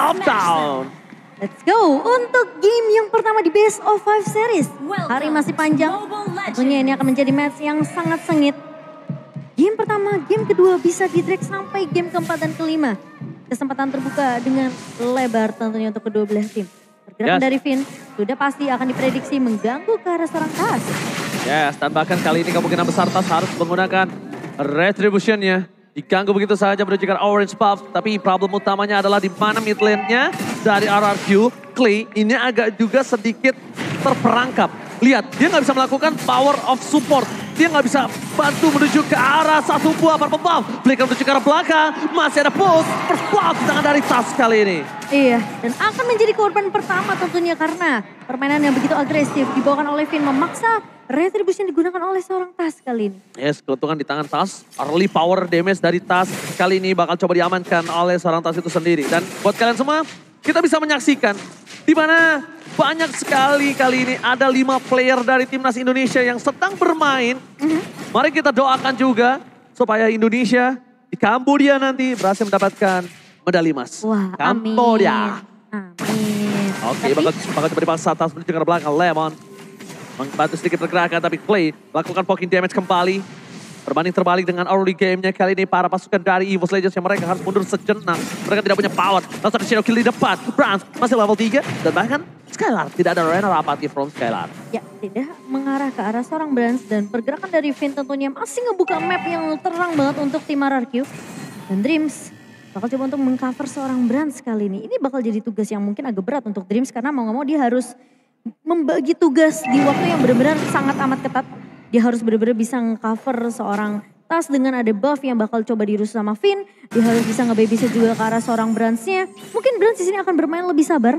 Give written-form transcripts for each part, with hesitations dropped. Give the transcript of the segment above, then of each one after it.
Countdown. Let's go untuk game yang pertama di Best of 5 Series. Hari masih panjang, tentunya ini akan menjadi match yang sangat sengit. Game pertama, game kedua bisa di-drag sampai game keempat dan kelima. Kesempatan terbuka dengan lebar tentunya untuk kedua belah tim. Pergerakan dari Finn sudah pasti akan diprediksi mengganggu ke arah seorang Tas. Yes, dan bahkan kali ini kemungkinan besar Tas harus menggunakan retribution-nya. Diganggu begitu saja menuju ke orange buff. Tapi problem utamanya adalah di mana mid lane-nya dari RRQ. Clay ini agak juga sedikit terperangkap. Lihat, dia nggak bisa melakukan power of support. Dia nggak bisa bantu menuju ke arah satu buah purple buff. Flicker menuju ke arah belakang. Masih ada push. First blood di tangan dari Tas kali ini. Iya, dan akan menjadi korban pertama tentunya karena permainan yang begitu agresif dibawakan oleh Finn memaksa retribution digunakan oleh seorang Tas kali ini. Yes, keuntungan di tangan Tas. Early power damage dari Tas kali ini bakal coba diamankan oleh seorang Tas itu sendiri. Dan buat kalian semua, kita bisa menyaksikan di mana banyak sekali kali ini ada 5 player dari timnas Indonesia yang sedang bermain. Mari kita doakan juga supaya Indonesia di Kamboja nanti berhasil mendapatkan medali emas. Wah, Kamboja. Amin. Oke, bakal coba dipaksa Tas menuju ke belakang. Lemon membantu sedikit pergerakan, tapi Clay melakukan poking damage kembali. Berbanding terbalik dengan early game-nya kali ini para pasukan dari EVOS Legends yang mereka harus mundur sejenak. Mereka tidak punya power. Langsung ada Shadow Kill di depan. Brans masih level 3 dan bahkan Skylar tidak ada runner apathy from Skylar. Ya, tidak mengarah ke arah seorang Brans dan pergerakan dari Finn tentunya masih ngebuka map yang terang banget untuk tim RRQ. Dan Dreams bakal coba untuk mengcover seorang Brans kali ini. Ini bakal jadi tugas yang mungkin agak berat untuk Dreams karena mau gak mau dia harus membagi tugas di waktu yang benar-benar sangat amat ketat. Dia harus benar-benar bisa nge-cover seorang Tas dengan ada buff yang bakal coba dirus sama Finn. Dia harus bisa nge-babysit juga ke arah seorang Brans-nya. Mungkin Brans di sini akan bermain lebih sabar.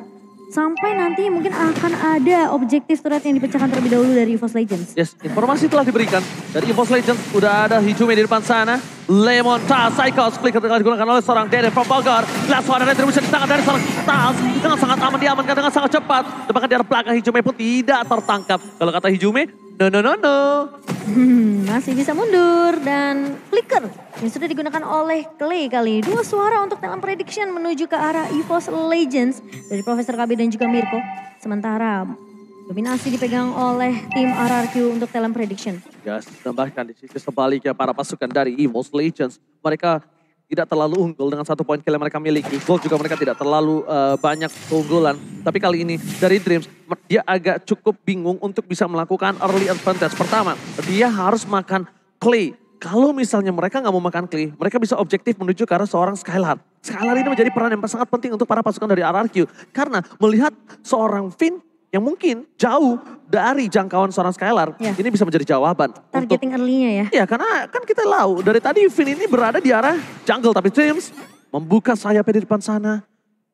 Sampai nanti mungkin akan ada objektif turret yang dipecahkan terlebih dahulu dari EVOS Legends. Yes, informasi telah diberikan dari EVOS Legends. Udah ada Hijume di depan sana. Lemon, Tas, Psychos, flicker telah digunakan oleh seorang Dede from Bogor. Last one, ada retribution di tangan dari seorang Tas. Dengan sangat aman diamankan dengan sangat cepat. Dan bahkan di arah belakang Hijume pun tidak tertangkap. Kalau kata Hijume, no. Masih bisa mundur dan flicker yang sudah digunakan oleh Clay kali. 2 suara untuk talent prediction menuju ke arah EVOS Legends dari Profesor KB dan juga Mirko. Sementara dominasi dipegang oleh tim RRQ untuk talent prediction. Yes, tambahkan di sisi sebaliknya para pasukan dari EVOS Legends. Mereka tidak terlalu unggul dengan 1 poin kill yang mereka miliki. Gold juga mereka tidak terlalu banyak keunggulan. Tapi kali ini dari Dreams, dia agak cukup bingung untuk bisa melakukan early advantage. Pertama, dia harus makan Clay. Kalau misalnya mereka nggak mau makan Clay, mereka bisa objektif menuju ke arah seorang Skylar. Skylar ini menjadi peran yang sangat penting untuk para pasukan dari RRQ. Karena melihat seorang Finn yang mungkin jauh dari jangkauan seorang Skylar, ini bisa menjadi jawaban. Targeting early-nya ya? Iya, karena kan kita tahu dari tadi Finn ini berada di arah jungle. Tapi Dreams membuka sayapnya di depan sana,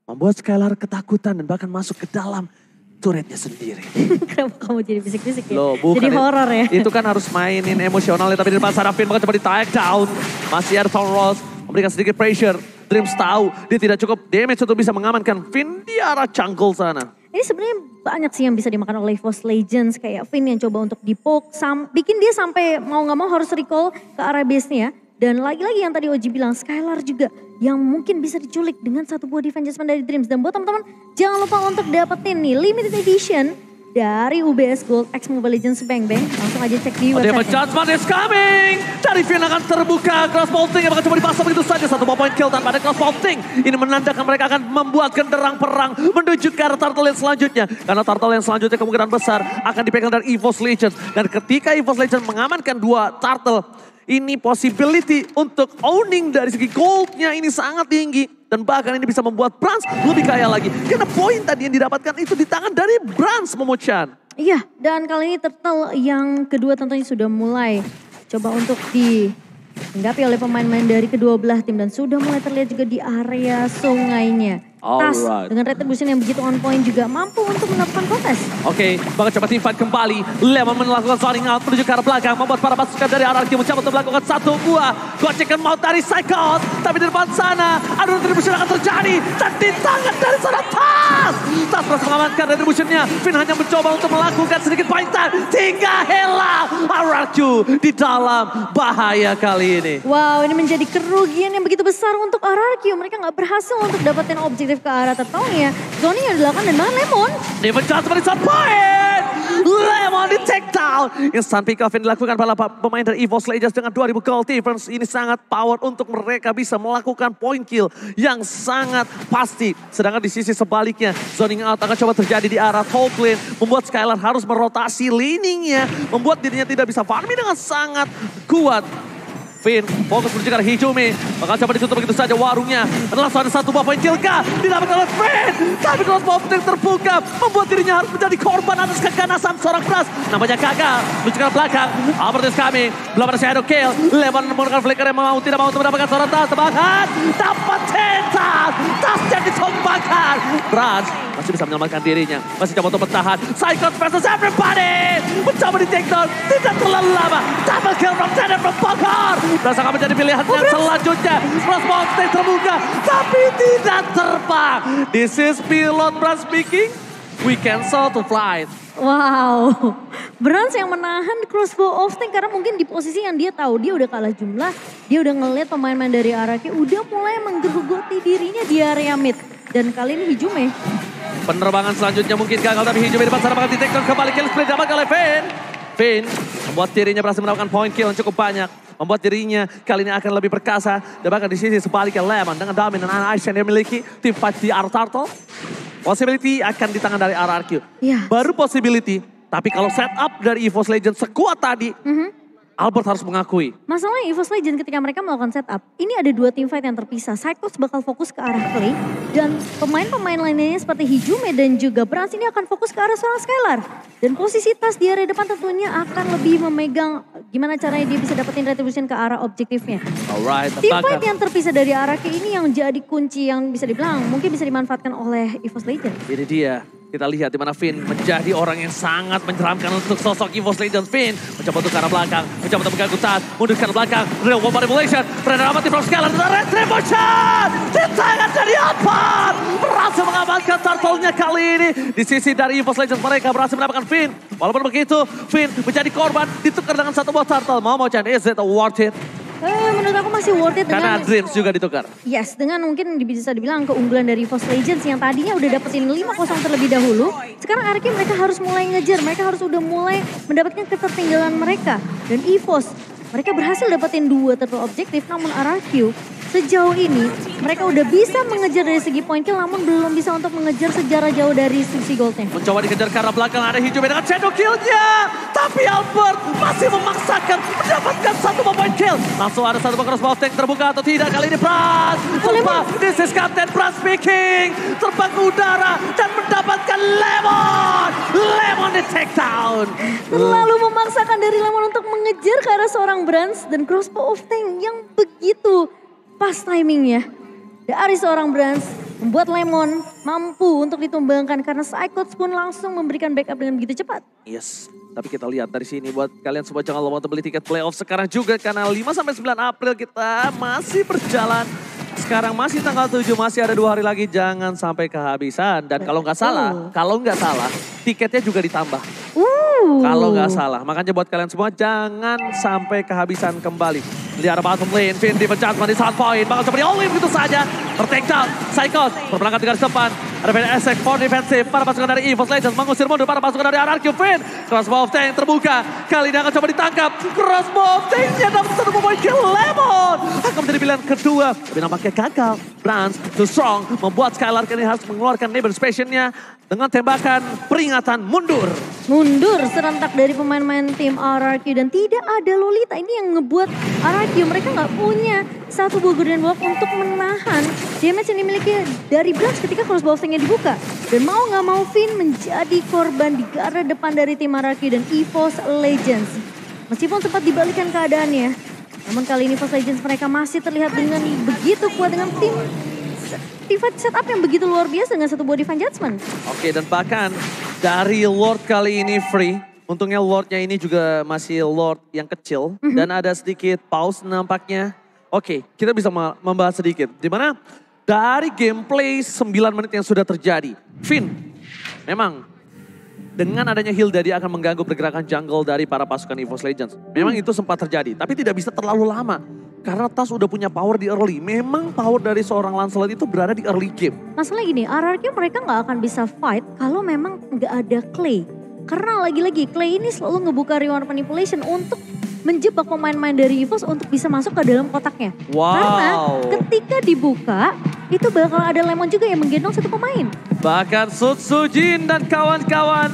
membuat Skylar ketakutan dan bahkan masuk ke dalam turretnya sendiri. Kenapa kamu jadi bisik-bisik ya? Loh, bukan, jadi horror ya? Itu kan harus mainin emosionalnya, tapi di depan sana Finn bakal coba di-take down. Masih ada Thorn Rolls, memberikan sedikit pressure. Dreams tahu dia tidak cukup damage untuk bisa mengamankan Finn di arah jungle sana. Ini sebenarnya banyak sih yang bisa dimakan oleh EVOS Legends. Kayak Finn yang coba untuk di-poke. Bikin dia sampai mau gak mau harus recall ke arah base-nya. Dan lagi-lagi yang tadi Oji bilang, Skylar juga yang mungkin bisa diculik dengan 1 buah defense dari Dreams. Dan buat teman-teman jangan lupa untuk dapetin nih limited edition dari UBS Gold X Mobile Legends Bang Bang. Langsung aja cek di website. Judgment is coming. Dari Finn akan terbuka cross bolting yang bakal coba dipasang begitu saja. 1 point kill tanpa ada cross bolting. Ini menandakan mereka akan membuat genderang perang menuju ke arah turtle yang selanjutnya. Karena turtle yang selanjutnya kemungkinan besar akan dipegang dari EVOS Legends. Dan ketika EVOS Legends mengamankan 2 turtle, ini possibility untuk owning dari segi goldnya ini sangat tinggi. Dan bahkan ini bisa membuat Brans lebih kaya lagi. Karena poin tadi yang didapatkan itu di tangan dari Brans, Momo-chan. Iya, dan kali ini turtle yang kedua tentunya sudah mulai coba untuk dihinggapi oleh pemain-pemain dari kedua belah tim. Dan sudah mulai terlihat juga di area sungainya. Tas dengan retribution yang begitu on point juga mampu untuk melakukan kontes. Oke, bakal coba team fight kembali. Lemon melakukan zoning out menuju ke arah belakang. Membuat para pasukan dari RRQ mencoba untuk melakukan 1 buah gocekan maut dari Psychos. Tapi di depan sana, adu retribution akan terjadi. Dan di tangan dari seorang Tas. Tas berhasil mengamankan retributionnya. Finn hanya mencoba untuk melakukan sedikit pointan. Hingga hilang. RRQ di dalam bahaya kali ini. Wow, ini menjadi kerugian yang begitu besar untuk RRQ. Mereka nggak berhasil untuk dapetin objektif ke arah Tetonia. Zoning yang dilakukan dan bahkan Lemon. Dia menjatuh pada saat point. Lemon di take down. Instant pick off yang dilakukan para pemain dari EVOS Legends dengan 2000 gold difference. Ini sangat power untuk mereka bisa melakukan point kill yang sangat pasti. Sedangkan di sisi sebaliknya, zoning out akan coba terjadi di arah top lane. Membuat Skylar harus merotasi laningnya. Membuat dirinya tidak bisa farming dengan sangat kuat. Finn fokus menuju ke arah Hijumi. Bakal coba ditutup begitu saja warungnya. Adalah ada satu buah poin kill kah? Didapatkan oleh Finn. Tapi crossbow yang terbuka. Membuat dirinya harus menjadi korban atas keganasan seorang Pras. Namanya gagal. Menuju ke arah belakang. Albert is coming. Belum ada shadow kill. Lemon menggunakan flicker yang tidak mau untuk mendapatkan seorang Tas. Tebakan. Dapat centang. Tas jadi tombakar. Pras masih bisa menyelamatkan dirinya. Masih coba untuk bertahan. Psychos versus everybody. Mencoba di take down. Tidak terlalu lama. Double kill from Tender from Bogor. Berasa akan menjadi pilihan yang selanjutnya. Crossbow stage terbuka. Tapi tidak terbang. This is pilot Brand speaking. We cancel to flight. Wow, Brans yang menahan crossbow off tank karena mungkin di posisi yang dia tahu dia udah kalah jumlah. Dia udah ngeliat pemain-pemain dari RRQ udah mulai menggerogoti dirinya di area mid. Dan kali ini Hijumi. Penerbangan selanjutnya mungkin gagal tapi Hijumi di pasar bakal di-take down kembali. Kill split dapat oleh Finn. Finn membuat dirinya berhasil mendapatkan point kill yang cukup banyak. Membuat dirinya kali ini akan lebih perkasa. Dan bahkan di sisi sebaliknya Lemon dengan dominan Ice yang dia miliki. Team fight di arah Turtle. Possibility akan di tangan dari RRQ. Yes. Baru possibility. Tapi kalau setup dari EVOS Legends sekuat tadi. Albert harus mengakui. Masalahnya EVOS Legends ketika mereka melakukan setup, ini ada dua tim fight yang terpisah. Psychos bakal fokus ke arah Clay dan pemain-pemain lainnya seperti Hijumi dan juga Brans ini akan fokus ke arah seorang Skylar. Dan posisi Tas di area depan tentunya akan lebih memegang gimana caranya dia bisa dapetin retribution ke arah objektifnya. Alright, Tim fight yang terpisah dari RRQ ini yang jadi kunci yang bisa dibilang mungkin bisa dimanfaatkan oleh EVOS Legends. Ini dia. Kita lihat di mana Finn menjadi orang yang sangat menyeramkan untuk sosok EVOS Legends. Finn mencoba untuk ke arah belakang, mencoba untuk mengganggu Tas, mundur ke arah belakang, real one manipulation, berada amati from Skylar, retribution, di tangan dari Albert, berhasil mengamankan turtle-nya kali ini. Di sisi dari EVOS Legends mereka berhasil mendapatkan Finn. Walaupun begitu, Finn menjadi korban, ditukar dengan satu buah turtle. Mau is it worth it? Menurut aku masih worth it Karena dengan... Dreams juga ditukar. Yes, dengan mungkin bisa dibilang keunggulan dari EVOS Legends yang tadinya udah dapetin 5-0 terlebih dahulu. Sekarang RRQ mereka harus mulai ngejar, mereka harus udah mulai mendapatkan ketertinggalan mereka. Dan EVOS, mereka berhasil dapetin 2 turtle objektif, namun RRQ sejauh ini mereka udah bisa mengejar dari segi point kill namun belum bisa untuk mengejar sejarah jauh dari sisi goldnya. Mencoba dikejar ke arah belakang, ada Hijumi dengan shadow killnya. Tapi Albert masih memaksakan mendapatkan satu point kill. Langsung ada satu crossbow tank terbuka atau tidak kali ini Pras. This is Captain Pras speaking. Terbang ke udara dan mendapatkan Lemon. Lemon di take down. Terlalu memaksakan dari Lemon untuk mengejar ke arah seorang Brans dan crossbow of tank yang begitu pas timingnya dari seorang Brans membuat Lemon mampu untuk ditumbangkan karena Psychos pun langsung memberikan backup dengan begitu cepat. Yes, tapi kita lihat dari sini buat kalian semua jangan lupa untuk beli tiket playoff sekarang juga karena 5-9 April kita masih berjalan. Sekarang masih tanggal 7, masih ada 2 hari lagi, jangan sampai kehabisan. Dan kalau nggak salah, tiketnya juga ditambah. Kalau nggak salah, makanya buat kalian semua jangan sampai kehabisan kembali. Di arah bottom lane, Finn dipecat di saat point, bakal seperti all-in begitu saja. Ter-take down, Psychos berperangkat di garis depan. Ada Esek for defensif para pasukan dari EVOS Legends mengusir mundur para pasukan dari RRQ. Finn, crossbow of tank terbuka, kali ini akan coba ditangkap. Crossbow of tanknya dapat satu point kill. Lemon akan menjadi pilihan kedua, tapi nampaknya gagal. Brans too strong, membuat Skylar kini harus mengeluarkan Neighbor Passion-nya dengan tembakan peringatan mundur. Mundur serentak dari pemain-pemain tim RRQ dan tidak ada Lolita. Ini yang ngebuat RRQ mereka nggak punya satu buah Guardian Block untuk menahan damage yang dimiliki dari Brans ketika crossbow of tanknya dibuka. Dan mau nggak mau Finn menjadi korban di garda depan dari tim RRQ dan EVOS Legends. Meskipun sempat dibalikan keadaannya, namun kali ini EVOS Legends mereka masih terlihat dengan begitu kuat dengan tim fight setup yang begitu luar biasa dengan satu buah Divine Judgment. Oke, dan bahkan dari Lord kali ini free. Untungnya Lordnya ini juga masih Lord yang kecil. Dan ada sedikit pause nampaknya. Oke, kita bisa membahas sedikit. Dimana dari gameplay 9 menit yang sudah terjadi. Vin, memang dengan adanya Hilda dia akan mengganggu pergerakan jungle dari para pasukan EVOS Legends. Memang itu sempat terjadi, tapi tidak bisa terlalu lama. Karena Tas udah punya power di early. Memang power dari seorang Lancelot itu berada di early game. Masalah gini, RRQ mereka nggak akan bisa fight kalau memang nggak ada Clay. Karena lagi-lagi Clay ini selalu ngebuka reward manipulation untuk menjebak pemain-pemain dari EVOS untuk bisa masuk ke dalam kotaknya. Wow. Karena ketika dibuka, itu bakal ada Lemon juga yang menggendong satu pemain. Bahkan Sutsujin dan kawan-kawan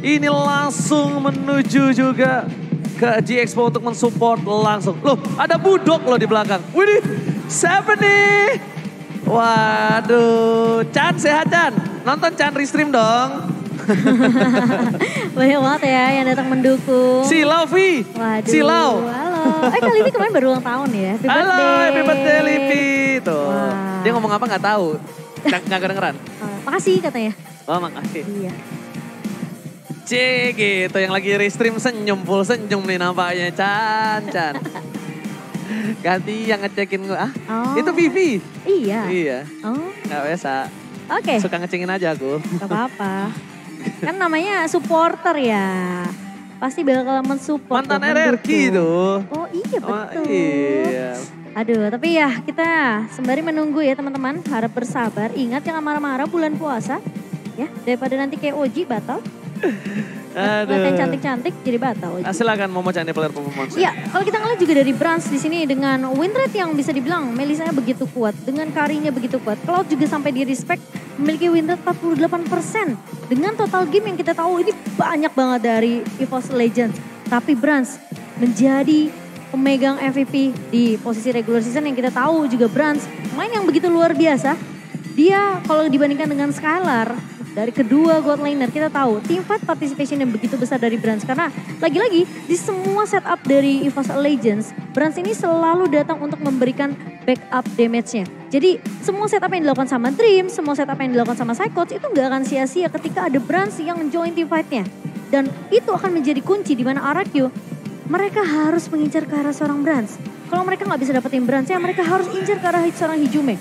ini langsung menuju juga ke G-Expo untuk mensupport langsung. Loh, ada Budok loh di belakang. Widih, siapa nih? Waduh, Chan sehat Chan? Nonton Chan restream dong. Banyak banget ya yang datang mendukung. Silau Vi. Waduh, Silau. halo. Kali ini kemarin baru ulang tahun ya. Happy Halo, birthday. happy birthday Lipi. Tuh, Wah. dia ngomong apa gak tahu. Nggak kedengeran. Makasih katanya. Oh makasih. Iya. Cie gitu, yang lagi restream senyum, full senyum nih nampaknya. Chan. Ganti yang ngecekin gue. Oh. Itu Vivi. Iya. Iya, Oh, gak biasa. oke. Suka ngecengin aja aku. Gak apa-apa. Kan namanya supporter ya. Pasti bakal mensupport. Mantan dan RRQ mendukung. tuh. Oh iya Oh, betul. iya. Aduh, tapi ya kita sembari menunggu ya teman-teman. Harap bersabar. Ingat jangan marah-marah bulan puasa. Ya, daripada nanti kayak Oji batal. Latihan Aduh. cantik-cantik jadi batal. Oji. Silakan mau cari player performance. Iya, kalau kita ngeliat juga dari Brans di sini dengan win rate yang bisa dibilang Melisanya begitu kuat, dengan Karinya begitu kuat. Cloud juga sampai di respect memiliki win rate 48%. Dengan total game yang kita tahu ini banyak banget dari EVOS Legends. Tapi Brans menjadi pemegang MVP di posisi regular season yang kita tahu juga Brans main yang begitu luar biasa. Dia kalau dibandingkan dengan Skylar dari kedua god laner kita tahu teamfight participation yang begitu besar dari Brans karena lagi-lagi di semua setup dari EVOS Legends Brans ini selalu datang untuk memberikan backup damage-nya. Jadi semua setup yang dilakukan sama Dream, semua setup yang dilakukan sama Psychots itu nggak akan sia-sia ketika ada Brans yang join teamfight-nya. Dan itu akan menjadi kunci di mana RRQ mereka harus mengincar ke arah seorang Brans. Kalau mereka nggak bisa dapetin Brans ya mereka harus incar ke arah seorang Hijume.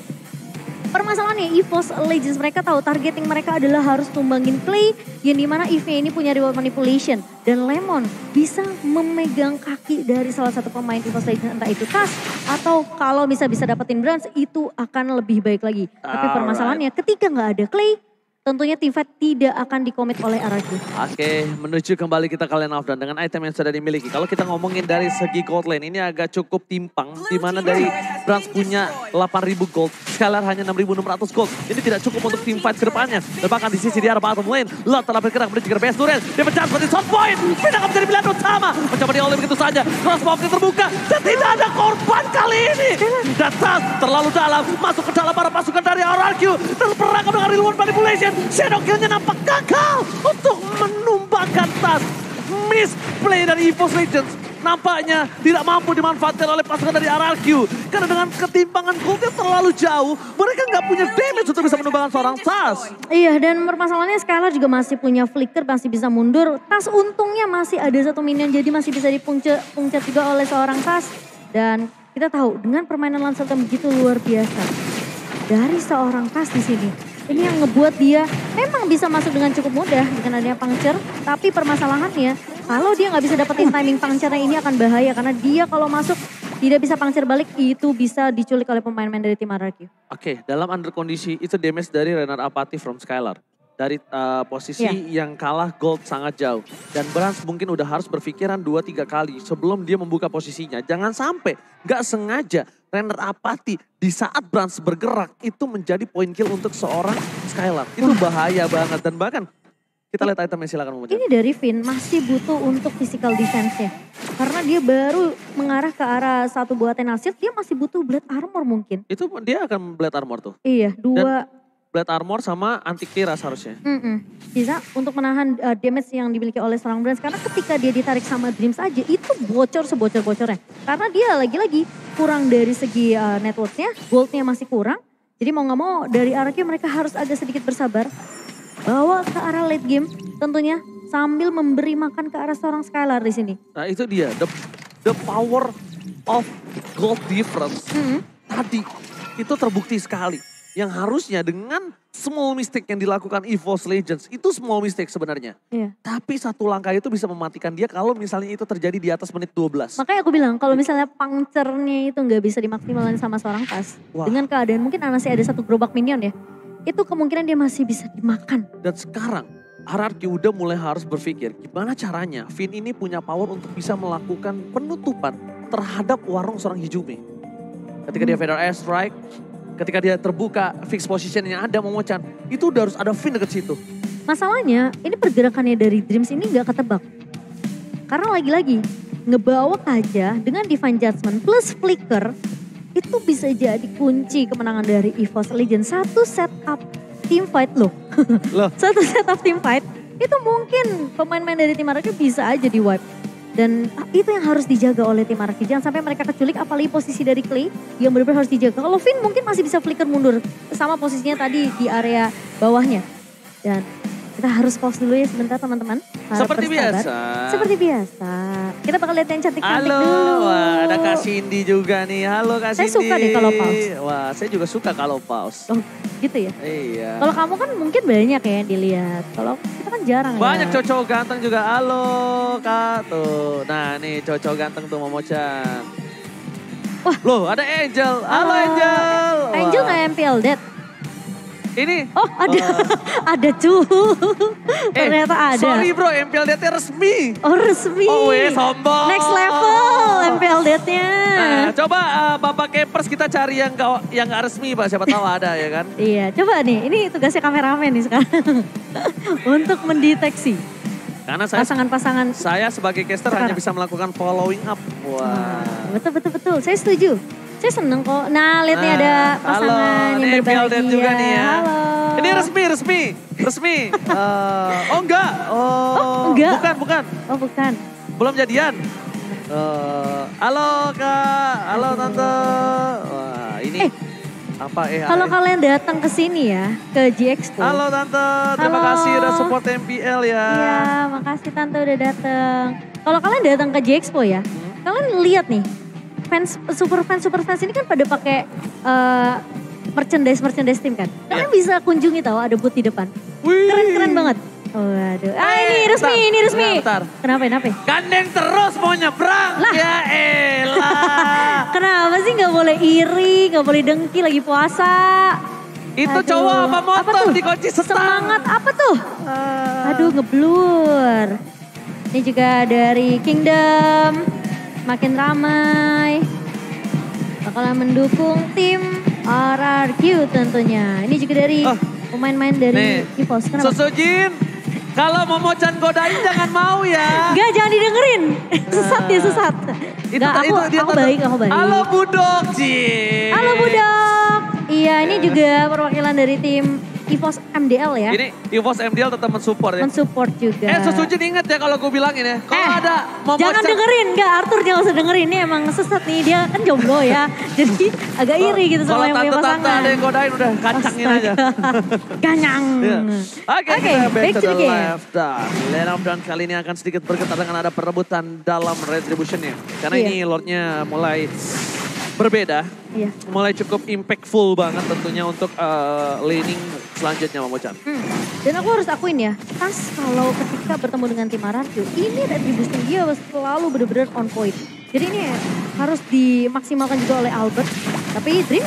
Permasalahannya EVOS Legends mereka tahu targeting mereka adalah harus tumbangin Clay yang dimana EVE ini punya reward manipulation. Dan Lemon bisa memegang kaki dari salah satu pemain EVOS Legends entah itu Tas atau kalau bisa dapetin Brans itu akan lebih baik lagi. Tapi permasalahannya ketika nggak ada Clay tentunya teamfight tidak akan dikomit oleh RRQ. Oke, menuju kembali kita ke lane off dan dengan item yang sudah dimiliki. Kalau kita ngomongin dari segi gold lane, ini agak cukup timpang. Di mana dari Brans punya 8.000 gold, Skylar hanya 6.600 gold. Ini tidak cukup untuk teamfight ke depannya. Dan bahkan di sisi di arah bottom lane, Lot telah bergerak menuju ke base Duren. Dia pecah seperti shot point, pindah menjadi pilihan utama. Mencoba dioleh begitu saja, crossbow terbuka dan tidak ada korban kali ini. Dan Tas terlalu dalam, masuk ke dalam para pasukan dari RRQ. Terperangkap dengan reward manipulation. Shadow Kill-nya nampak gagal untuk menumbangkan Tas. Misplay dari EVOS Legends nampaknya tidak mampu dimanfaatkan oleh pasukan dari RRQ. Karena dengan ketimpangan goldnya terlalu jauh, mereka nggak punya damage untuk bisa menumbangkan seorang Tas. Iya, dan permasalahannya Skylar juga masih punya flicker, masih bisa mundur. Tas untungnya masih ada satu minion, jadi masih bisa dipuncet juga oleh seorang Tas. Dan kita tahu dengan permainan Lancelot yang begitu luar biasa dari seorang Tas di sini. Ini yang ngebuat dia memang bisa masuk dengan cukup mudah dengan adanya puncture. Tapi permasalahannya kalau dia nggak bisa dapetin timing puncture-nya ini akan bahaya. Karena dia kalau masuk tidak bisa puncture balik itu bisa diculik oleh pemain-pemain dari tim RRQ. Oke, dalam under kondisi itu damage dari Renard Apathy from Skylar. Dari posisi yang kalah gold sangat jauh. Dan Brans mungkin udah harus berpikiran 2-3 kali sebelum dia membuka posisinya. Jangan sampai gak sengaja Renard Apathy di saat Brans bergerak itu menjadi point kill untuk seorang Skylar. Itu bahaya banget dan bahkan kita lihat itemnya silakan Momo. Ini dari Finn masih butuh untuk physical defense-nya. Karena dia baru mengarah ke arah satu buah tenasir, dia masih butuh blade armor mungkin. Itu dia akan blade armor tuh. Iya, dua. Blade armor sama antik tiras harusnya. Bisa untuk menahan damage yang dimiliki oleh seorang Brans. Karena ketika dia ditarik sama Dreams aja itu bocor sebocor-bocornya. Karena dia lagi-lagi kurang dari segi networknya, goldnya masih kurang. Jadi mau gak mau dari RRQ mereka harus agak sedikit bersabar. Bawa ke arah late game tentunya sambil memberi makan ke arah seorang Skylar di sini. Nah itu dia, the power of gold difference tadi itu terbukti sekali. Yang harusnya dengan small mistake yang dilakukan EVOS Legends, itu small mistake sebenarnya. Iya. Tapi satu langkah itu bisa mematikan dia kalau misalnya itu terjadi di atas menit 12. Makanya aku bilang kalau misalnya puncture-nya itu nggak bisa dimaksimalkan sama seorang Tas. Wah. Dengan keadaan mungkin masih ada satu gerobak minion ya. Itu kemungkinan dia masih bisa dimakan. Dan sekarang RRQ udah mulai harus berpikir gimana caranya Finn ini punya power untuk bisa melakukan penutupan terhadap warung seorang Hijumi. Ketika dia Feather Air Strike, ketika dia terbuka fix position yang ada Momochan, itu udah harus ada Finn deket situ. Masalahnya ini pergerakannya dari Dreams ini nggak ketebak. Karena lagi-lagi ngebawa aja dengan Divine Judgment plus Flicker itu bisa jadi kunci kemenangan dari EVOS Legends. Satu setup team fight loh. Satu setup team fight itu mungkin pemain-pemain dari tim RRQ bisa aja di wipe. Dan itu yang harus dijaga oleh tim RRQ. Jangan sampai mereka keculik apalagi posisi dari Clay yang benar-benar harus dijaga. Kalau Finn mungkin masih bisa flicker mundur sama posisinya tadi di area bawahnya. Dan kita harus pause dulu ya sebentar teman-teman. Seperti biasa. Seperti biasa. Kita bakal lihat yang cantik-cantik dulu. Halo, wah, ada Kak Cindy juga nih. Halo Kak Cindy. Saya suka deh kalau pause. Wah, saya juga suka kalau pause. Oh gitu ya? Iya. Kalau kamu kan mungkin banyak ya yang dilihat. Kalau kita kan jarang Banyak ya. cowok ganteng juga. Halo Kak tuh. Nah nih cowok ganteng tuh Momochan. Wah. Loh ada Angel. Halo Angel. Angel Wah. gak MPL dead? Ini. Oh ada, ada cuy. Ternyata ada. Sorry bro, MPL DT resmi. Oh resmi. Oh sombong. Next level MPL dead-nya. Nah, coba Bapak Kepers kita cari yang gak resmi Pak, siapa tahu ada ya kan. Iya, coba nih, ini tugasnya kameramen nih sekarang. Untuk mendeteksi Karena pasangan-pasangan. saya sebagai caster hanya bisa melakukan following up. Wah. Betul, saya setuju. Saya seneng kok. Nah, lihat nih ada pasangan yang berbahagia. juga nih ya. Halo. Ini resmi. Oh enggak. Oh enggak. Bukan. Oh bukan. Belum jadian. Halo Kak, halo Tante. Wah ini apa Kalau kalian datang ke sini ya, ke GXpo. Halo Tante, terima kasih udah support MPL ya. Iya, makasih Tante udah datang. Kalau kalian datang ke GXpo ya, kalian lihat nih, super fans ini kan pada pakai merchandise tim kan. Kalian bisa kunjungi tahu ada booth di depan. Keren banget. Waduh. Ini resmi. Bentar. Kenapa? Gandeng terus mau nyebrang. Lah. Ya elah. Kenapa sih nggak boleh iri, nggak boleh dengki lagi puasa? Itu Aduh. cowok apa motor tuh? dikunci setang. Semangat apa tuh? Aduh ngeblur. Ini juga dari Kingdom. Makin ramai. Bakalan mendukung tim RRQ tentunya. Ini juga dari pemain-pemain dari EVOS. Kenapa? Susujin, kalau Momochan godain jangan mau ya. Enggak, jangan didengerin. Sesat. Enggak, aku baik. Halo Budok, Jin. Halo Budok. Iya, ini juga perwakilan dari tim EVOS MDL ya. Ini EVOS MDL tetap mensupport ya. Mensupport juga. Susujin inget ya kalau gue bilangin ya. Kalau ada Momochan. Jangan dengerin, enggak Arthur jangan usah dengerin. Ini emang sesat nih, dia kan jomblo ya. Jadi agak iri gitu sama yang punya pasangan. Kalau tante-tante ada yang godain udah kacangin aja. Ganyang. Oke, kita back to the left. Lane of Dawn kali ini akan sedikit bergetar dengan ada perebutan dalam retribution-nya. Karena ini Lordnya mulai berbeda. Iya. Mulai cukup impactful banget tentunya untuk laning selanjutnya Momochan. Dan aku harus akuin ya, pas kalau ketika bertemu dengan tim RRQ, ini retribution dia selalu benar-benar on point. Jadi ini harus dimaksimalkan juga oleh Albert. Tapi Dream?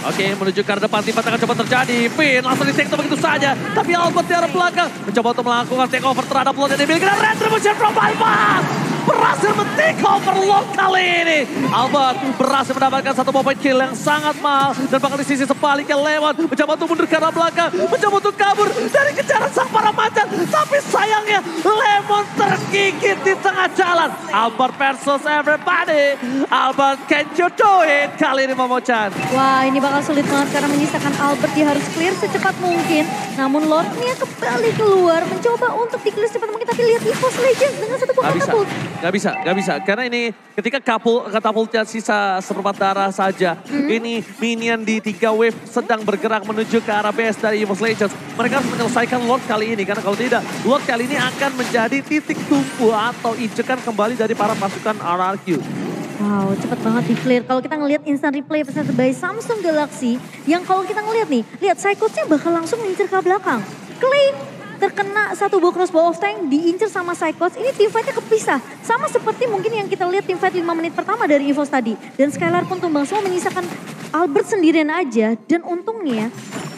Oke, menuju ke arah depan, tiba akan coba terjadi. Finn langsung di-sektor begitu saja. Tapi Albert di arah belakang mencoba untuk melakukan takeover terhadap Lord yang dimiliki. Dan retribution from Bypass berhasil men-takeover Lord kali ini. Albert berhasil mendapatkan satu point kill yang sangat mahal. Dan bahkan di sisi sebaliknya lewat. Mencoba untuk mundur ke arah belakang. Mencoba untuk kabur dari kejaran sang para macan. Tapi sayangnya Lemon tergigit di tengah jalan. Albert versus everybody. Albert, can you do it? Kali ini Momochan. Wah, ini bakal sulit banget karena menyisakan Albert. Dia harus clear secepat mungkin. Namun Lordnya kembali keluar. Mencoba untuk di-clear secepat mungkin. Tapi lihat EVOS Legends dengan satu buah katapult. Gak bisa. Karena ini ketika katapultnya sisa seperempat darah saja. Ini minion di 3 wave sedang bergerak menuju ke arah base dari EVOS Legends. Mereka harus menyelesaikan Lord kali ini. Karena kalau tidak, Lord kali ini akan menjadi titik tumpu atau injekan kembali dari para pasukan RRQ. Wow, cepet banget di clear. Kalau kita ngelihat instant replay presented by Samsung Galaxy, yang kalau kita ngelihat nih, lihat Psychots-nya bakal langsung ngincer ke belakang. Clay terkena satu buah crossbow of tank, diincer sama Psychots. Ini team fight-nya kepisah. Sama seperti mungkin yang kita lihat team fight 5 menit pertama dari EVOS tadi. Dan Skylar pun tumbang semua, menyisakan Albert sendirian aja. Dan untungnya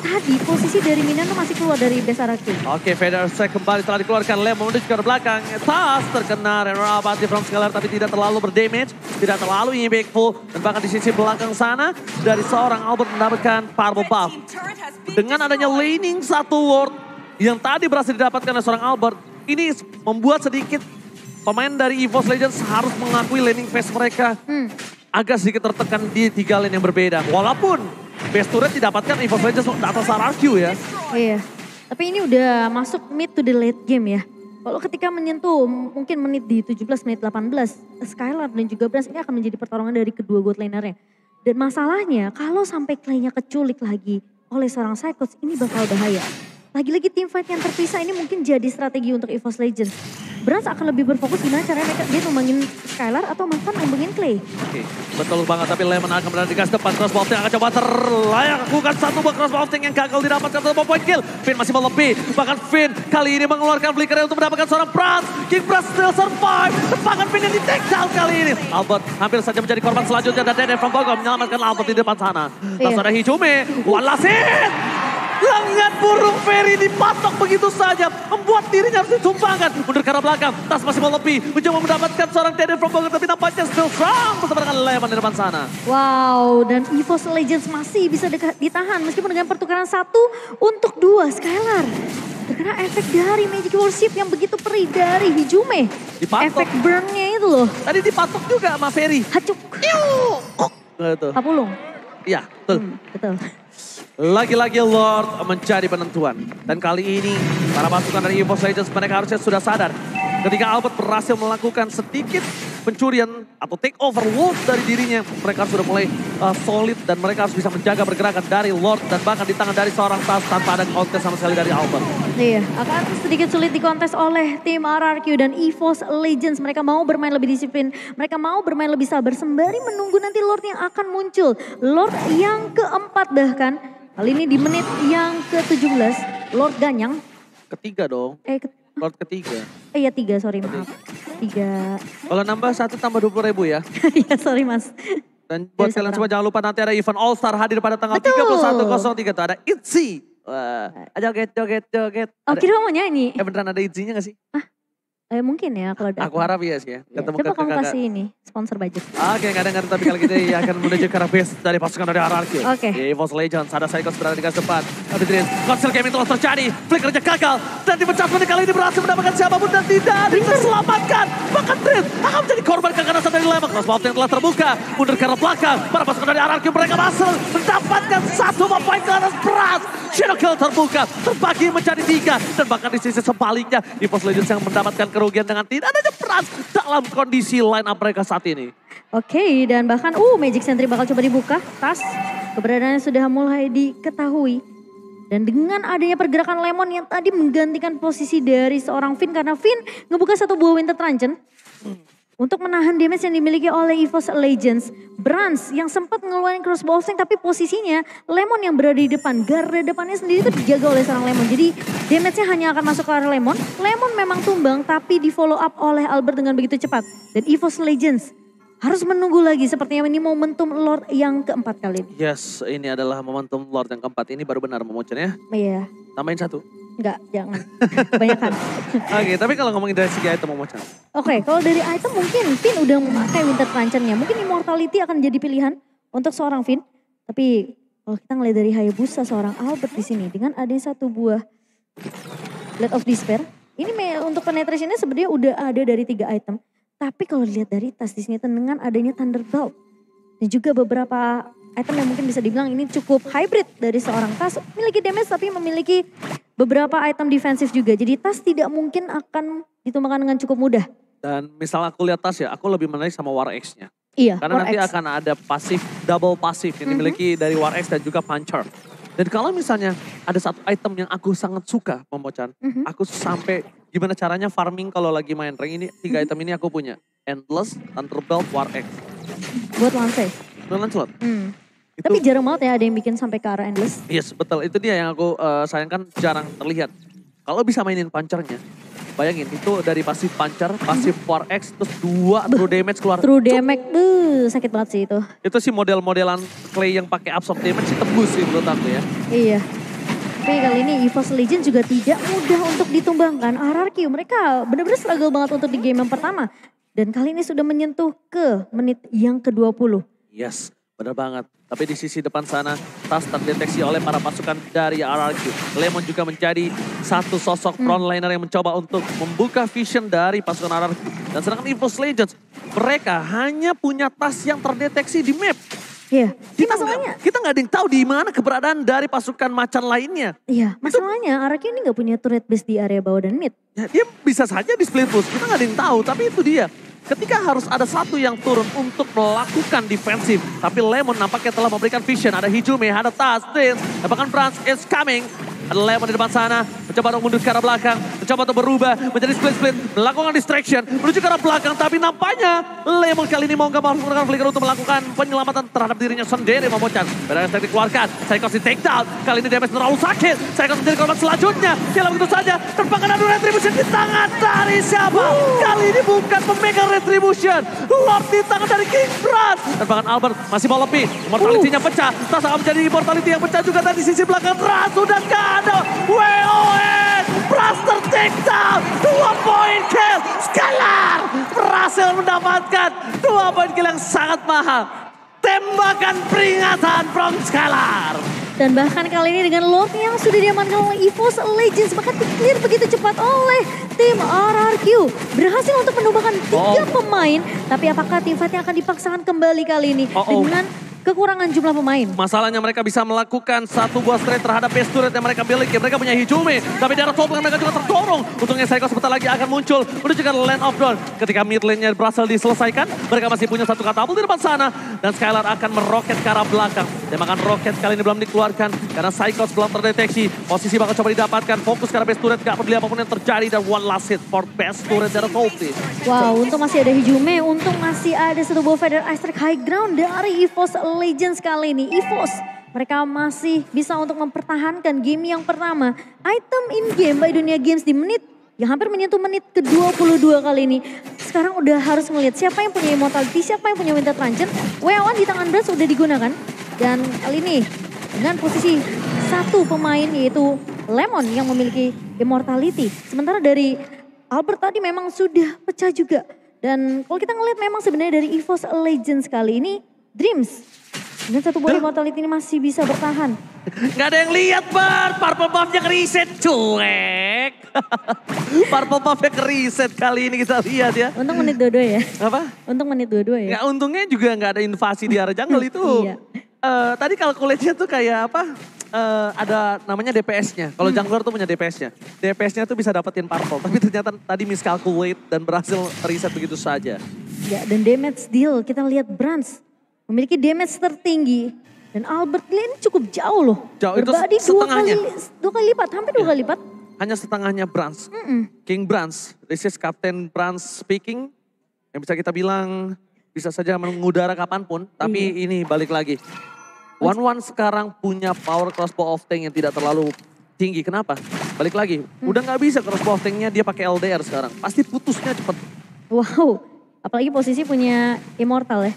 tadi posisi dari Minion masih keluar dari Besaraki. Oke, Vader Strike kembali telah dikeluarkan. Lem menuju ke belakang. Tas terkena Renora Abati from Skylar tapi tidak terlalu berdamage. Tidak terlalu impactful. Dan bahkan di sisi belakang sana dari seorang Albert mendapatkan powerful buff. Dengan adanya laning satu ward yang tadi berhasil didapatkan oleh seorang Albert. Ini membuat sedikit pemain dari EVOS Legends harus mengakui laning phase mereka. Agak sedikit tertekan di 3 lane yang berbeda. Walaupun base turret didapatkan EVOS Legends atas RRQ ya. Iya, tapi ini udah masuk mid to the late game ya. Kalau ketika menyentuh mungkin menit di 17, menit 18, Skylar dan juga Brans ini akan menjadi pertarungan dari kedua god lanernya. Dan masalahnya kalau sampai Clay-nya keculik lagi oleh seorang Psychots, ini bakal bahaya. Lagi-lagi team fight yang terpisah ini mungkin jadi strategi untuk EVOS Legends. Brans akan lebih berfokus gimana caranya dia numbangin Skylar atau bahkan numbangin Clay. Oke, betul banget, tapi Lemon akan berada di gas depan. Crossbow of Tank akan coba terlayak lakukan satu buah crossbow of Tank yang gagal didapatkan satu point kill. Finn masih melebih, bahkan Finn kali ini mengeluarkan flickernya untuk mendapatkan seorang Brans. King Brans still survive, bahkan Finn yang di take down kali ini. Albert hampir saja menjadi korban selanjutnya dan Dede from Bogor menyelamatkan Albert di depan sana. Langsung ada Hijume, one last hit. Lengan burung Ferry dipatok begitu saja. Membuat dirinya harus ditumbangkan. Mundur ke arah belakang. Tas masih mau lebih. Mencoba mendapatkan seorang Dede from Bogor. Tapi nampaknya still strong bersama dengan Lemon di depan sana. Wow, dan EVOS Legends masih bisa ditahan. Meskipun dengan pertukaran 1 untuk 2 Skylar. Terkena efek dari Magic Worship yang begitu perih dari Hijume. Dipatok. Efek burn-nya itu loh. Tadi dipatok juga sama Ferry. Hacuk. Gitu. Papulung. Iya, betul. Betul. Lagi-lagi Lord menjadi penentuan. Dan kali ini para pasukan dari EVOS Legends mereka harusnya sudah sadar. Ketika Albert berhasil melakukan sedikit pencurian atau take over Wolf dari dirinya. Mereka sudah mulai solid dan mereka harus bisa menjaga pergerakan dari Lord. Dan bahkan di tangan dari seorang Tas tanpa ada kontes sama sekali dari Albert. Iya, akan sedikit sulit dikontes oleh tim RRQ dan EVOS Legends. Mereka mau bermain lebih disiplin, mereka mau bermain lebih sabar sembari menunggu nanti Lord yang akan muncul. Lord yang keempat bahkan. Kali ini di menit yang ke-17, Lord Ganyang. Ketiga dong. Lord ketiga. Iya 3, sorry maaf. 3. Kalau nambah 1 tambah 20.000 ya. Iya sorry mas. Dan buat kalian semua jangan lupa nanti ada event All Star hadir pada tanggal 31.03 tuh ada ITZY. Wah, joget. Oh kira mau nyanyi? Beneran ada ITZY-nya gak sih? Mungkin ya kalau ada. Aku harap iya sih ya. Coba kamu kasih ini, sponsor budget. Oke, gak dengar tapi kali kita akan menuju ke arah base dari pasukan dari RRQ. Oke. EVOS Legends, ada Psychots berada di garis depan. Tapi Dream, Console Gaming telah terjadi. Flickernya gagal. Dan dipecah kali ini berhasil mendapatkan siapapun dan tidak diselamatkan. Bahkan Dream akan menjadi korban kekerasan dari Lemon. Crossbow yang telah terbuka. Mundur ke arah belakang. Para pasukan dari RRQ mereka berhasil mendapatkan 1 poin ke atas berat. Shadow Kill terbuka, terbagi menjadi 3. Dan bahkan di sisi sebaliknya, EVOS Legends yang mendapatkan kerugian dengan tidak adanya Brans dalam kondisi line up mereka saat ini. Oke, dan bahkan Magic Sentry bakal coba dibuka. Tas, keberadaannya sudah mulai diketahui. Dan dengan adanya pergerakan Lemon yang tadi menggantikan posisi dari seorang Finn. Karena Finn ngebuka 1 buah Winter Truncheon. Untuk menahan damage yang dimiliki oleh EVOS Legends. Brans yang sempat ngeluarin crossbow tank tapi posisinya Lemon yang berada di depan. Garda depannya sendiri itu dijaga oleh seorang Lemon. Jadi damage-nya hanya akan masuk ke arah Lemon. Lemon memang tumbang tapi di follow up oleh Albert dengan begitu cepat. Dan EVOS Legends harus menunggu lagi. Sepertinya ini momentum Lord yang keempat kali ini. Yes, ini adalah momentum Lord yang keempat. Ini baru benar Momochan ya. Iya. Tambahin 1. Enggak, jangan. Kebanyakan. Oke, tapi kalau ngomongin dari segi item Momochan. Oke, kalau dari item mungkin Finn udah memakai Winter Truncheon-nya. Mungkin Immortality akan jadi pilihan untuk seorang Finn. Tapi kalau kita ngeliat dari Hayabusa seorang Albert di sini dengan ada 1 buah Blade of Despair. Ini untuk penetration-nya sebenarnya udah ada dari 3 item. Tapi kalau dilihat dari tas di sini dengan adanya Thunderbolt dan juga beberapa item yang mungkin bisa dibilang ini cukup hybrid dari seorang Tas. Memiliki damage tapi memiliki beberapa item defensif juga. Jadi Tas tidak mungkin akan ditumbangkan dengan cukup mudah. Dan misal aku lihat Tas ya, aku lebih menarik sama War X-nya. Iya, Karena War nanti X. akan ada pasif, double pasif yang dimiliki dari War X dan juga Puncher. Dan kalau misalnya ada 1 item yang aku sangat suka Momochan, aku sampai gimana caranya farming kalau lagi main rank ini, 3 item ini aku punya. Endless, Thunderbolt, War X. Buat Lance. Dan Lancelot. Itu, Tapi jarang banget ya ada yang bikin sampai ke arah endless. yes, betul. Itu dia yang aku sayangkan jarang terlihat. Kalau bisa mainin pancarnya, bayangin itu dari pasif pancar, pasif 4X, terus 2 true damage keluar. True damage, sakit banget sih itu. Itu sih model-modelan Clay yang pakai absorb damage sih tembus sih menurut aku ya. Iya. Tapi kali ini EVOS Legend juga tidak mudah untuk ditumbangkan. RRQ mereka benar-benar struggle banget untuk di game yang pertama. Dan kali ini sudah menyentuh ke menit yang ke-20. Yes, benar banget. Tapi di sisi depan sana, Tas terdeteksi oleh para pasukan dari RRQ. Lemon juga menjadi satu sosok frontliner yang mencoba untuk membuka vision dari pasukan RRQ. Dan sedangkan EVOS Legends, mereka hanya punya Tas yang terdeteksi di map. Iya, ini masalahnya. Kita nggak ada yang tahu di mana keberadaan dari pasukan macan lainnya. Iya, masalahnya RRQ ini nggak punya turret base di area bawah dan mid. Ya, dia bisa saja di split push, kita nggak ada yang tahu. Tapi itu dia. Ketika harus ada satu yang turun untuk melakukan defensif. Tapi Lemon nampaknya telah memberikan vision. Ada Hijume, ada Tas, Dreams, dan bahkan Brans is coming. Ada Lemon di depan sana, mencoba untuk mundur ke arah belakang. Mencoba untuk berubah, menjadi split-split. Melakukan distraction, menuju ke arah belakang. Tapi nampaknya Lemon kali ini mau nggak mau menggunakan flicker untuk melakukan penyelamatan terhadap dirinya sendiri. Momochan, pada yang dikeluarkan. Saikos di take down. Kali ini damage terlalu sakit. Saikos menjadi korban selanjutnya. Hilang begitu saja. Terbangkan adu retribution di tangan dari siapa? Kali ini bukan pemegang retribution. Lord di tangan dari King Brand. Dan bahkan Albert masih mau lebih. Immortality-nya pecah. Tas akan menjadi immortality yang pecah juga dari sisi belakang. Ras sudah gak ada. WON. Blaster take down. 2 point kill. Scalar berhasil mendapatkan 2 point kill yang sangat mahal. Tembakan peringatan from Scalar. Dan bahkan kali ini dengan Lord yang sudah diamankan oleh EVOS Legends. Bahkan di-clear begitu cepat oleh tim RRQ. Berhasil untuk menumbangkan 3 pemain. Tapi apakah tim fight yang akan dipaksakan kembali kali ini dengan kekurangan jumlah pemain? Masalahnya mereka bisa melakukan satu buah straight terhadap base turret yang mereka miliki. Mereka punya Hijume, tapi di arah top lane mereka juga terdorong. Untungnya Saikos sebentar lagi akan muncul menuju ke Land of Dawn. Ketika mid lane-nya berhasil diselesaikan, mereka masih punya satu katapult di depan sana. Dan Skylar akan meroket ke arah belakang. Tembakan roket kali ini belum dikeluarkan karena Saikos belum terdeteksi. Posisi bakal coba didapatkan, fokus ke arah base turret, gak peduli apapun yang terjadi. Dan one last hit for base turret dari top lane. Wow, untung masih ada Hijume, untung masih ada satu buah Feather Ice Strike High Ground dari EVOS Legends kali ini. EVOS, mereka masih bisa untuk mempertahankan game yang pertama. Item in game by Dunia Games di menit yang hampir menyentuh menit ke-22 kali ini. Sekarang udah harus melihat siapa yang punya Immortality, siapa yang punya Winter Truncheon. WO1 di tangan Brand sudah digunakan. Dan kali ini dengan posisi satu pemain yaitu Lemon yang memiliki Immortality. Sementara dari Albert tadi memang sudah pecah juga. Dan kalau kita ngelihat memang sebenarnya dari EVOS Legends kali ini, Dreams dengan satu buah Immortality ini masih bisa bertahan. Gak ada yang lihat, Bart. Purple buff-nya ke-reset, cuek. Purple buff-nya ke-reset kali ini kita lihat ya. Untung menit 22 ya. Apa? Untung menit 22 ya. Nggak, untungnya juga nggak ada invasi di area jungle itu. Iya. Tadi calculate-nya tuh kayak apa? Ada namanya DPS-nya. Kalau jungler tuh punya DPS-nya. DPS-nya tuh bisa dapetin purple. Tapi ternyata tadi miscalculate dan berhasil reset begitu saja. Ya, dan damage deal kita lihat Brans memiliki damage tertinggi. Dan Albert Glenn cukup jauh loh. Jauh, itu Berbadi setengahnya. dua kali lipat, hampir 2 kali lipat. Hanya setengahnya Brans. King Brans. This is Captain Brans speaking. Yang bisa kita bilang bisa saja mengudara kapanpun. Tapi ini balik lagi. One sekarang punya power crossbow of tank yang tidak terlalu tinggi. Kenapa? Balik lagi. Udah nggak bisa crossbow of tanknya dia pakai LDR sekarang. Pasti putusnya cepet. Wow, apalagi posisi punya Immortal ya.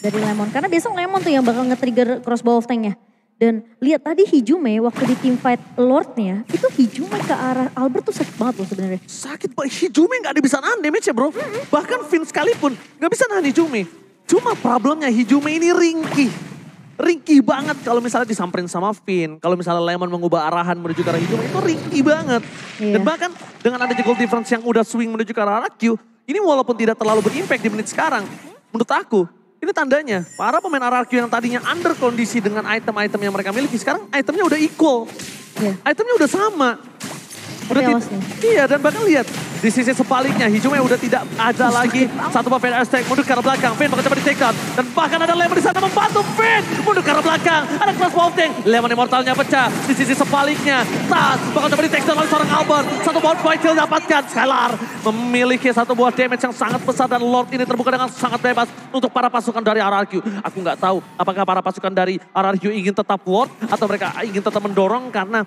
Dari Lemon. Karena besok Lemon tuh yang bakal nge-trigger crossbow of tanknya. Dan lihat tadi Hijume waktu di team fight Lordnya, itu Hijume ke arah Albert tuh sakit banget loh sebenarnya. Sakit banget, Hijume gak ada bisa nahan damage ya bro. Bahkan Finn sekalipun gak bisa nahan Hijume. Cuma problemnya Hijume ini ringkih. Ringkih banget kalau misalnya disamperin sama Finn. Kalau misalnya Lemon mengubah arahan menuju ke arah Hijume itu ringkih banget. Iya. Dan bahkan dengan ada goal difference yang udah swing menuju ke arah RRQ, ini walaupun tidak terlalu berimpact di menit sekarang, menurut aku ini tandanya para pemain RRQ yang tadinya under kondisi dengan item-item yang mereka miliki, sekarang itemnya udah equal. Iya. Itemnya udah sama. Tapi awas nih. Iya, dan bahkan lihat Di sisi sebaliknya, Hijume udah tidak ada lagi. Satu buff Fade Airstrike mundur ke arah belakang. Finn bakal coba di take down. Dan bahkan ada Lemon di sana membantu Finn. Mundur ke arah belakang. Ada crossbolting. Lemon Immortalnya pecah. Di sisi sebaliknya, Tas bakal coba di take down oleh seorang Albert. Satu bounce point kill dapatkan. Skylar memiliki satu buah damage yang sangat besar. Dan Lord ini terbuka dengan sangat bebas untuk para pasukan dari RRQ. Aku nggak tahu apakah para pasukan dari RRQ ingin tetap Lord atau mereka ingin tetap mendorong, karena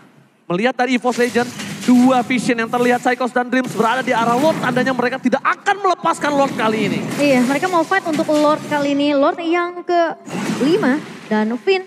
melihat dari EVOS Legend, dua vision yang terlihat Psychos dan Dreams berada di arah Lord, tandanya mereka tidak akan melepaskan Lord kali ini. Iya, mereka mau fight untuk Lord kali ini. Lord yang ke-5 dan Finn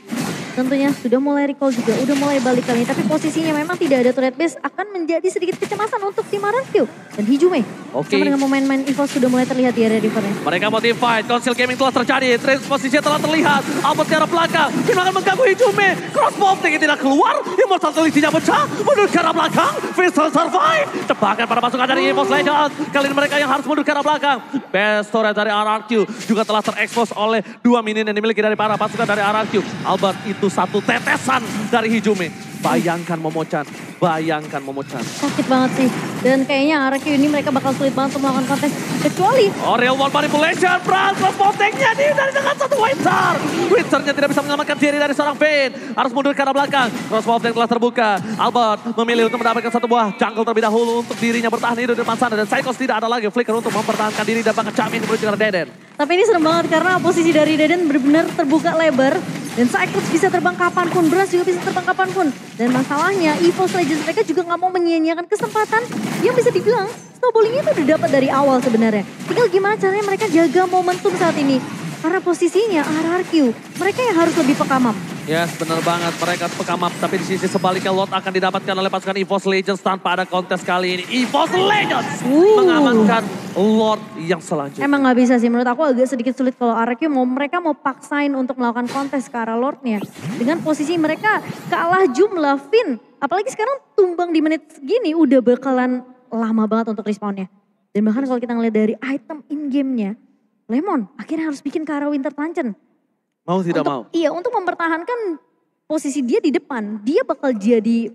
tentunya sudah mulai recall juga, udah mulai balik kali ini. Tapi posisinya memang tidak ada turret base, akan menjadi sedikit kecemasan untuk tim RRQ. Dan Hijume sama dengan pemain-pemain EVOS sudah mulai terlihat di area rivernya. Mereka motivied, Council Gaming telah terjadi, Dreams posisinya telah terlihat. Albert ke arah belakang, Finn akan mengganggu Hijume. Crossbolting tidak keluar, Immortality-nya pecah, mundur ke arah belakang. Finn survive, tebakan para pasukan dari EVOS Legends. Kali ini mereka yang harus mundur ke arah belakang. Best turret dari RRQ juga telah terekspos oleh dua minion yang dimiliki dari para pasukan dari RRQ. Albert itu satu tetesan dari Hijume. Bayangkan Momochan, bayangkan Momochan. Sakit banget sih. Dan kayaknya RRQ ini mereka bakal sulit banget untuk melakukan kontes. Kecuali Real World Manipulation, Brand crossboltingnya dari dengan satu Winter. Winternya tidak bisa menyelamatkan diri dari seorang Finn. Harus mundur ke arah belakang. Crossbolting telah terbuka. Albert memilih untuk mendapatkan satu buah jungle terlebih dahulu untuk dirinya bertahan hidup di depan sana. Dan Psychos tidak ada lagi Flicker untuk mempertahankan diri dan bahkan Chamin menuju ke arah Deden. tapi ini serem banget karena posisi dari Deden benar-benar terbuka lebar. Dan Cyclops bisa terbang kapanpun, Brass juga bisa terbang kapanpun. Dan masalahnya EVOS Legends mereka juga nggak mau menyia-nyiakan kesempatan yang bisa dibilang snowballingnya itu udah dapat dari awal sebenarnya. Tinggal gimana caranya mereka jaga momentum saat ini. Karena posisinya RRQ, mereka yang harus lebih peka map. Yes, benar banget. Mereka peka map, tapi di sisi sebaliknya Lot akan didapatkan oleh pasukan EVOS Legends tanpa ada kontes kali ini. EVOS Legends mengamankan Lord yang selanjutnya. Emang nggak bisa sih, menurut aku agak sedikit sulit kalau RRQ mereka mau paksain untuk melakukan kontes ke arah Lordnya. Dengan posisi mereka kalah jumlah Finn. Apalagi sekarang tumbang di menit segini udah bakalan lama banget untuk respawnnya. Dan bahkan kalau kita ngeliat dari item in-game-nya, Lemon akhirnya harus bikin ke arah Winter Tanchen. Mau tidak mau? Iya, untuk mempertahankan posisi dia di depan. Dia bakal jadi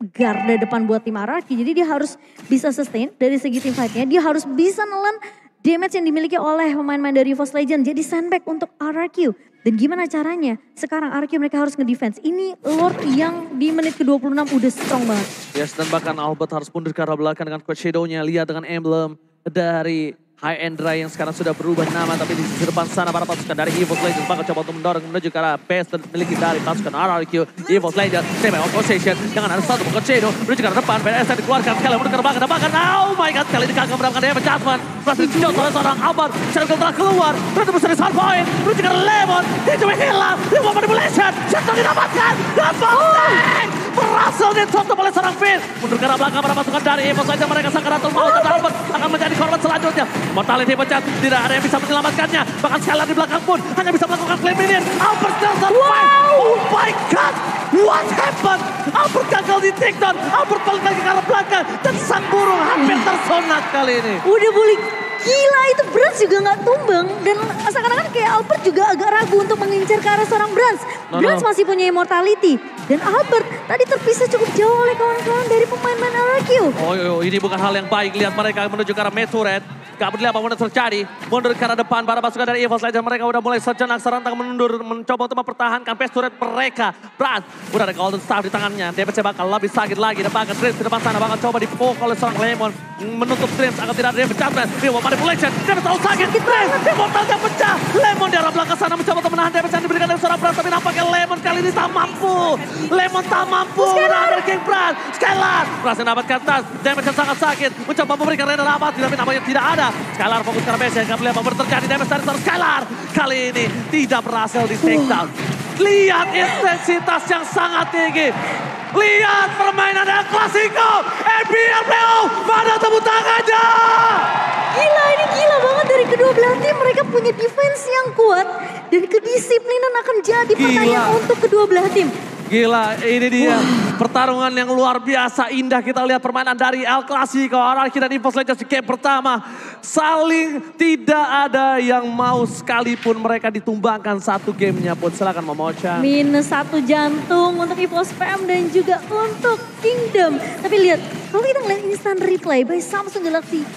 garda depan buat tim RRQ. Jadi dia harus bisa sustain dari segi team fight-nya. Dia harus bisa nelen damage yang dimiliki oleh pemain-pemain dari EVOS Legends. Jadi sandbag untuk RRQ. Dan gimana caranya? Sekarang RRQ mereka harus nge-defense. Ini Lord yang di menit ke-26 udah strong banget. Yes, dan bahkan Albert harus mundur ke arah belakang dengan Quad Shadow-nya. Lihat dengan emblem dari High and Dry yang sekarang sudah berubah nama, tapi di sisi depan sana para pasukan dari EVOS Legends bakal coba untuk mendorong menuju ke arah base dan memiliki dari pasukan RRQ. EVOS Legends, semi opposition, jangan ada satu bukan Shadow, menuju ke arah depan, BSN dikeluarkan, sekali mundur ke arah belakang, dan bahkan, oh my god, kali ini gagal mendapatkan damage adjustment. Berhasil dijauh oleh seorang Albert, Shadow telah keluar, berarti besar di hard point, menuju ke arah Lemon, dia coba hilang, dia mau manipulation, Shadow didapatkan, dan Bolting berhasil ditotop oleh seorang Finn. Mundur ke arah belakang para pasukan dari EVOS Legends, mereka sakaratul maut, dan Albert akan menjadi korban selanjutnya. Mortality pecah, tidak ada yang bisa menyelamatkannya. Bahkan Skylar di belakang pun hanya bisa melakukan claim minion. Albert still survive. Oh my god, what happened? Albert gagal di take down. Albert balik lagi ke arah belakang. Dan sang burung hampir tersonak kali ini. Udah boleh gila, itu Brans juga gak tumbang. Dan seakan-akan kayak Albert juga agak ragu untuk mengincar ke arah seorang Brans. Brans masih punya immortality. Dan Albert tadi terpisah cukup jauh oleh kawan-kawan dari pemain-pemain RRQ. Oh, ini bukan hal yang baik. Lihat mereka menuju ke arah Meteoret. Gak peduli apa yang terjadi. Mundur ke arah depan para pasukan dari EVOS Legends. Mereka udah mulai sejenak serantang mundur. Mencoba untuk mempertahankan base turret mereka. Brans udah ada Golden Staff di tangannya. DPC bakal lebih sakit lagi. Dan bahkan Dreams di depan sana bakal coba dipukul oleh seorang Lemon. Menutup Dreams agar tidak ada yang pecahkan. Dia mau manipulation. Dia terlalu sakit. Dreams immortalnya pecah. Lemon di arah belakang sana mencoba untuk menahan damage yang diberikan dari seorang Brans. Tapi nampaknya Lemon kali ini tak mampu. Lemon tak mampu. Ada King Brans. Skylar. Brans yang dapatkan tas. Damage yang sangat sakit. Mencoba memberikan Renner apa. Tapi nampaknya tidak ada. Skylar fokus ke base, nggak melihat apa terjadi. Damage dari seorang Skylar. Kali ini tidak berhasil di takedown. Lihat intensitas yang sangat tinggi. Lihat permainan yang klasiko. NBL playoff. Mana tepuk tangannya? Gila, ini gila banget dari kedua belah tim. Mereka punya defense yang kuat. Dan kedisiplinan akan jadi pertanyaan untuk kedua belah tim. Gila, ini dia. Pertarungan yang luar biasa indah kita lihat permainan dari El Clasico. RRQ dan EVOS Legends di game pertama. Saling tidak ada yang mau sekalipun mereka ditumbangkan satu gamenya pun. Silakan Momocha. Minus 1 jantung untuk EVOS PM dan juga untuk Kingdom. Tapi lihat, kalau kita ngeliat instant replay by Samsung Galaxy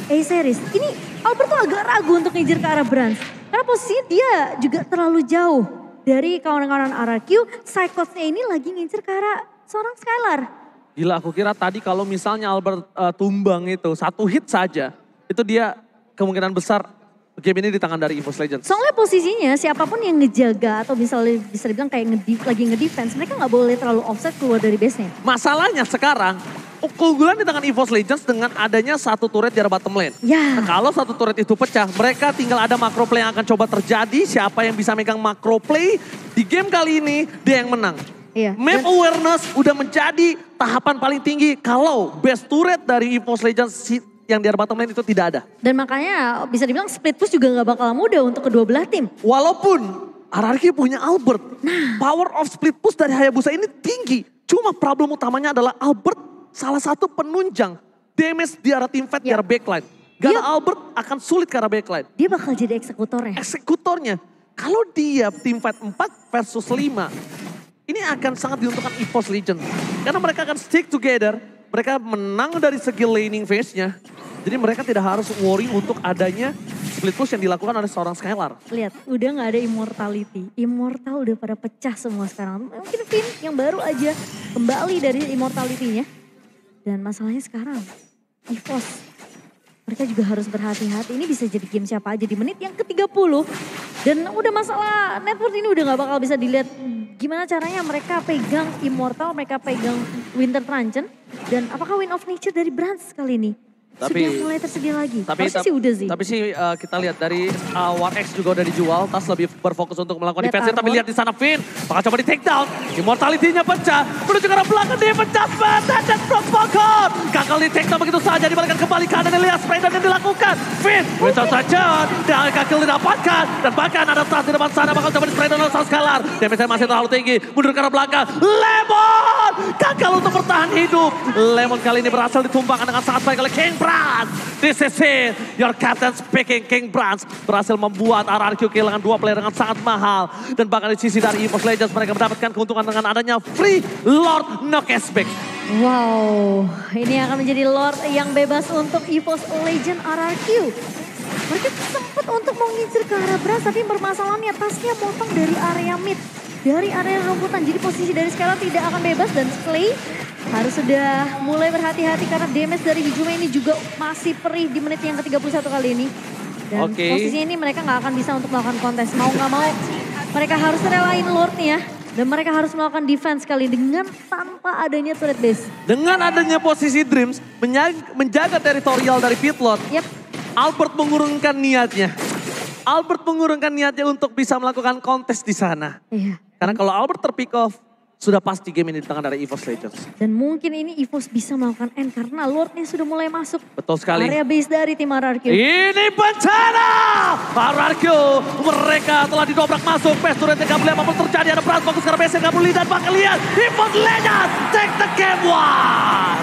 A-Series. Ini Albert tuh agak ragu untuk ngejar ke arah Brands. Karena posisinya dia juga terlalu jauh dari kawan-kawan RRQ. Psychos-nya ini lagi ngincer ke arah seorang Skylar. Gila, aku kira tadi kalau misalnya Albert tumbang itu satu hit saja. Itu dia kemungkinan besar game ini di tangan dari EVOS Legends. Soalnya posisinya siapapun yang ngejaga atau misalnya bisa dibilang kayak lagi ngedefense. Mereka gak boleh terlalu offset keluar dari base-nya. Masalahnya sekarang keunggulan di tangan EVOS Legends dengan adanya satu turret di arah bottom lane. Ya. Nah, kalau satu turret itu pecah, mereka tinggal ada macro play yang akan coba terjadi. Siapa yang bisa megang macro play di game kali ini, dia yang menang. Iya. Map awareness udah menjadi tahapan paling tinggi kalau best turret dari EVOS Legends yang di arah bottom lane itu tidak ada. Dan makanya bisa dibilang split push juga gak bakal mudah untuk kedua belah tim. Walaupun RRQ punya Albert, power of split push dari Hayabusa ini tinggi. Cuma problem utamanya adalah Albert salah satu penunjang damage di arah team fight di arah backline. Gak ada Albert akan sulit ke arah backline. Dia bakal jadi eksekutornya. Eksekutornya, kalau dia team fight 4 versus 5, ini akan sangat diuntungkan EVOS Legends. Karena mereka akan stick together, mereka menang dari segi laning phase-nya. Jadi mereka tidak harus worry untuk adanya split push yang dilakukan oleh seorang Skylar. Lihat, udah gak ada immortality. Immortal udah pada pecah semua sekarang. Mungkin Finn yang baru aja kembali dari immortality-nya. Dan masalahnya sekarang, EVOS, mereka juga harus berhati-hati. Ini bisa jadi game siapa aja di menit yang ke-30. Dan udah masalah network ini udah gak bakal bisa dilihat gimana caranya mereka pegang Immortal, mereka pegang Winter Truncheon. Dan apakah Win of Nature dari Brands kali ini? Sudah mulai tersedia lagi. Harusnya sih udah sih. Tapi sih kita lihat dari War X juga udah dijual. Tas lebih berfokus untuk melakukan defense. Tapi lihat di sana Finn. Bakal coba di take down. Immortality-nya pecah. Menuju ke arah belakang dia pecah. Dan Frostwalker. Gagal di take down begitu saja. Dibalikan kembali kanan. Lihat spray dan yang dilakukan. Finn. Winter Truncheon. Dan gagal didapatkan. Dan bahkan ada tas di depan sana. Bakal coba di spray down oleh sang Skylar. Damage-nya masih terlalu tinggi. Mundur ke arah belakang. Lemon. Gagal untuk bertahan hidup. Lemon kali ini berhasil ditumbangkan dengan sangat baik oleh King Brands. This is it. Your captain speaking. King Brands berhasil membuat RRQ kehilangan 2 player dengan sangat mahal. Dan bahkan di sisi dari EVOS Legends mereka mendapatkan keuntungan dengan adanya free Lord no cashback. Wow, ini akan menjadi Lord yang bebas untuk EVOS Legends RRQ. Mereka sempat untuk mengincar ke arah Brands, tapi permasalahannya tasnya motong dari area mid. Dari area rumputan, jadi posisi dari Skylar tidak akan bebas dan Slay harus sudah mulai berhati-hati karena damage dari Hijuma ini juga masih perih di menit yang ke-31 kali ini. Dan posisinya ini mereka nggak akan bisa untuk melakukan kontes. Mau nggak mau mereka harus relain Lordnya. Dan mereka harus melakukan defense kali dengan tanpa adanya turret base. Dengan adanya posisi Dreams menjaga teritorial dari pit Lord. Albert mengurungkan niatnya. Albert mengurungkan niatnya untuk bisa melakukan kontes di sana. Iya. Karena kalau Albert terpick off, sudah pasti game ini di tangan dari EVOS Legends. Dan mungkin ini EVOS bisa melakukan end karena Lordnya sudah mulai masuk. Betul sekali. Area base dari tim RRQ. Ini bencana! RRQ mereka telah didobrak masuk. Best turret yang gak boleh apapun terjadi. Ada Brands fokus karena base yang gak boleh. Dan bakal lihat EVOS Legends take the game one!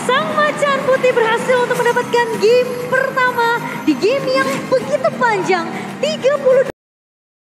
Sang Macan Putih berhasil untuk mendapatkan game pertama di game yang begitu panjang. 32